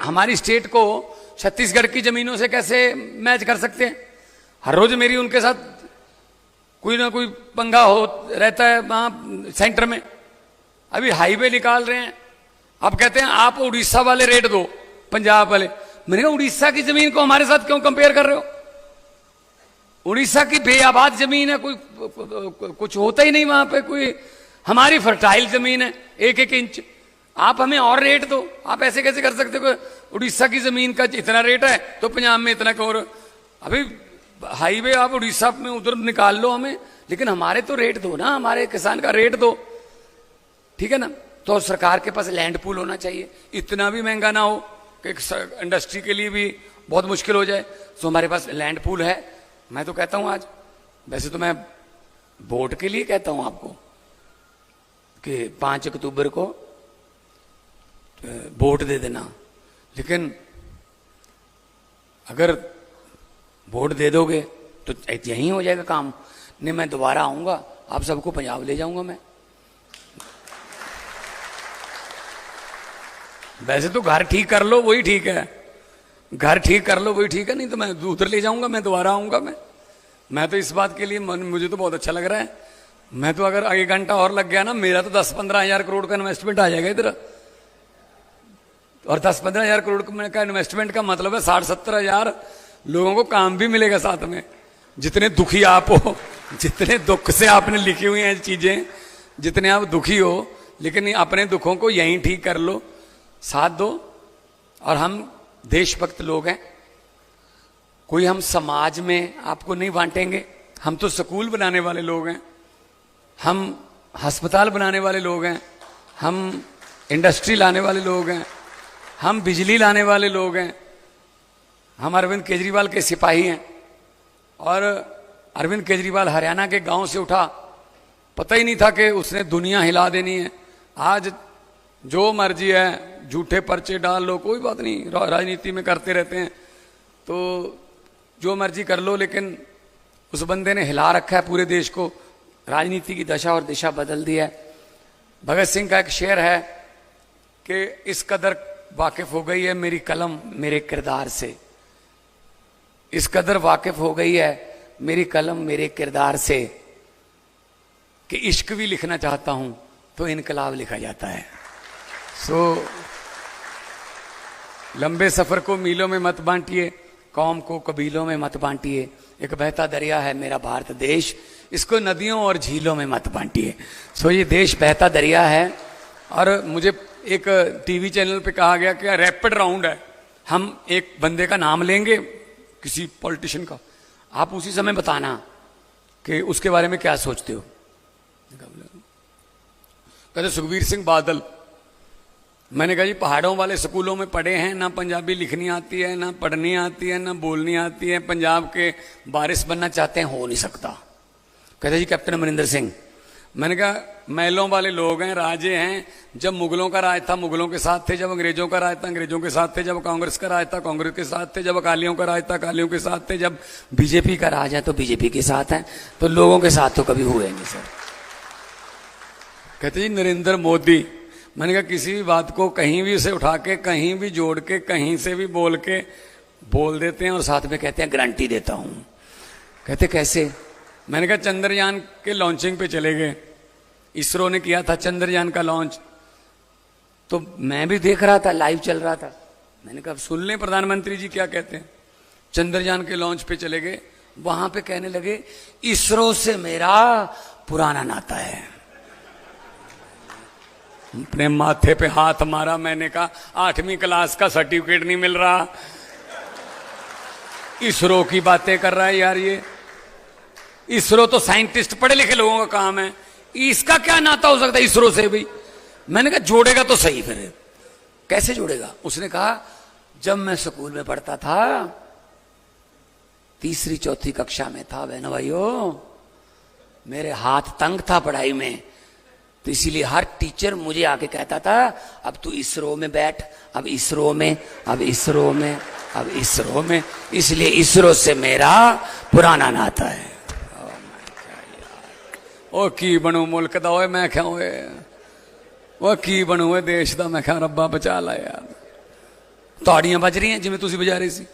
हमारी स्टेट को छत्तीसगढ़ की जमीनों से कैसे मैच कर सकते हैं? हर रोज मेरी उनके साथ कोई ना कोई पंगा हो रहता है वहां सेंटर में। अभी हाईवे निकाल रहे हैं, अब कहते हैं आप उड़ीसा वाले रेट दो, पंजाब वाले। मैंने कहा उड़ीसा की जमीन को हमारे साथ क्यों कंपेयर कर रहे हो? उड़ीसा की बेआबाद जमीन है, कोई कुछ होता ही नहीं वहां पे, कोई हमारी फर्टाइल जमीन है 1-1 इंच। आप हमें और रेट दो। आप ऐसे कैसे कर सकते हो? उड़ीसा की जमीन का इतना रेट है तो पंजाब में इतना क्यों? अभी हाईवे आप उड़ीसा में उधर निकाल लो हमें, लेकिन हमारे तो रेट दो ना, हमारे किसान का रेट दो, ठीक है ना? तो सरकार के पास लैंड पूल होना चाहिए, इतना भी महंगा ना हो कि इंडस्ट्री के लिए भी बहुत मुश्किल हो जाए। तो हमारे पास लैंड पूल है। मैं तो कहता हूं आज, वैसे तो मैं वोट के लिए कहता हूं आपको कि 5 अक्टूबर को वोट दे देना, लेकिन अगर वोट दे दोगे तो यहीं हो जाएगा काम। नहीं, मैं दोबारा आऊंगा, आप सबको पंजाब ले जाऊंगा मैं। वैसे तो घर ठीक कर लो वही ठीक है, घर ठीक कर लो वही ठीक है, नहीं तो मैं उधर ले जाऊंगा, मैं दोबारा आऊंगा। मैं तो इस बात के लिए मुझे तो बहुत अच्छा लग रहा है। मैं तो अगर 1 घंटा और लग गया ना, मेरा तो 10-15 हजार करोड़ का इन्वेस्टमेंट आ जाएगा इधर। और 10-15 हजार करोड़ का इन्वेस्टमेंट का मतलब है 60-70 हजार लोगों को काम भी मिलेगा साथ में। जितने दुखी आप हो, जितने दुख से आपने लिखी हुई हैं चीजें, जितने आप दुखी हो, लेकिन अपने दुखों को यहीं ठीक कर लो, साथ दो। और हम देशभक्त लोग हैं, कोई हम समाज में आपको नहीं बांटेंगे। हम तो स्कूल बनाने वाले लोग हैं, हम अस्पताल बनाने वाले लोग हैं, हम इंडस्ट्री लाने वाले लोग हैं, हम बिजली लाने वाले लोग हैं। हम अरविंद केजरीवाल के सिपाही हैं। और अरविंद केजरीवाल हरियाणा के गांव से उठा, पता ही नहीं था कि उसने दुनिया हिला देनी है। आज जो मर्जी है, झूठे पर्चे डाल लो, कोई बात नहीं, राजनीति में करते रहते हैं, तो जो मर्जी कर लो, लेकिन उस बंदे ने हिला रखा है पूरे देश को, राजनीति की दशा और दिशा बदल दी है। भगत सिंह का एक शेर है कि इस कदर वाकिफ हो गई है मेरी कलम मेरे किरदार से, इस कदर वाकिफ हो गई है मेरी कलम मेरे किरदार से कि इश्क भी लिखना चाहता हूं तो इनकलाब लिखा जाता है। लंबे सफर को मीलों में मत बांटिए, कौम को कबीलों में मत बांटिए। एक बहता दरिया है मेरा भारत देश, इसको नदियों और झीलों में मत बांटिए। ये देश बहता दरिया है। और मुझे एक टीवी चैनल पे कहा गया कि रैपिड राउंड है, हम एक बंदे का नाम लेंगे, किसी पॉलिटिशियन का, आप उसी समय बताना कि उसके बारे में क्या सोचते हो। कहते सुखबीर सिंह बादल। मैंने कहा जी पहाड़ों वाले स्कूलों में पढ़े हैं, ना पंजाबी लिखनी आती है, ना पढ़नी आती है, ना बोलनी आती है, पंजाब के बारिश बनना चाहते हैं, हो नहीं सकता। कहते जी कैप्टन अमरिंदर सिंह। मैंने कहा महलों वाले लोग हैं, राजे हैं। जब मुगलों का राज था मुगलों के साथ थे, जब अंग्रेजों का राज था अंग्रेजों के साथ थे, जब कांग्रेस का राज था कांग्रेस के साथ थे, जब अकालियों का राज था अकालियों के साथ थे, जब बीजेपी का राज है तो बीजेपी के साथ है, तो लोगों के साथ तो कभी हुए नहीं सर। कहते जी नरेंद्र मोदी। मैंने कहा किसी भी बात को कहीं भी से उठा के, कहीं भी जोड़ के, कहीं से भी बोल के बोल देते हैं और साथ में कहते हैं गारंटी देता हूं। कहते कैसे? मैंने कहा चंद्रयान के लॉन्चिंग पे चले गए, इसरो ने किया था चंद्रयान का लॉन्च, तो मैं भी देख रहा था, लाइव चल रहा था। मैंने कहा सुन लें प्रधानमंत्री जी क्या कहते हैं। चंद्रयान के लॉन्च पे चले गए, वहां पे कहने लगे इसरो से मेरा पुराना नाता है। अपने माथे पे हाथ मारा। मैंने कहा 8वीं क्लास का सर्टिफिकेट नहीं मिल रहा, इसरो की बातें कर रहा है यार ये। इसरो तो साइंटिस्ट पढ़े लिखे लोगों का काम है, इसका क्या नाता हो सकता है इसरो से भाई? मैंने कहा जोड़ेगा तो सही, फिर कैसे जोड़ेगा? उसने कहा जब मैं स्कूल में पढ़ता था, 3री-4थी कक्षा में था बहनों भाइयों, मेरे हाथ तंग था पढ़ाई में, तो इसीलिए हर टीचर मुझे आके कहता था अब तू इसरो में बैठ, अब इसरो में, अब इसरो में, अब इसरो में, इसलिए इसरो से मेरा पुराना नाता है। ओ की बनू मुल्क दा ओए, मैं क्या ओए, वो की बनू देश दा, मैं क्या रब्बा बचा ला यार। ਤਾੜੀਆਂ ਵੱਜ ਰਹੀਆਂ ਜਿਵੇਂ ਤੁਸੀਂ ਵਜਾ ਰਹੇ ਸੀ।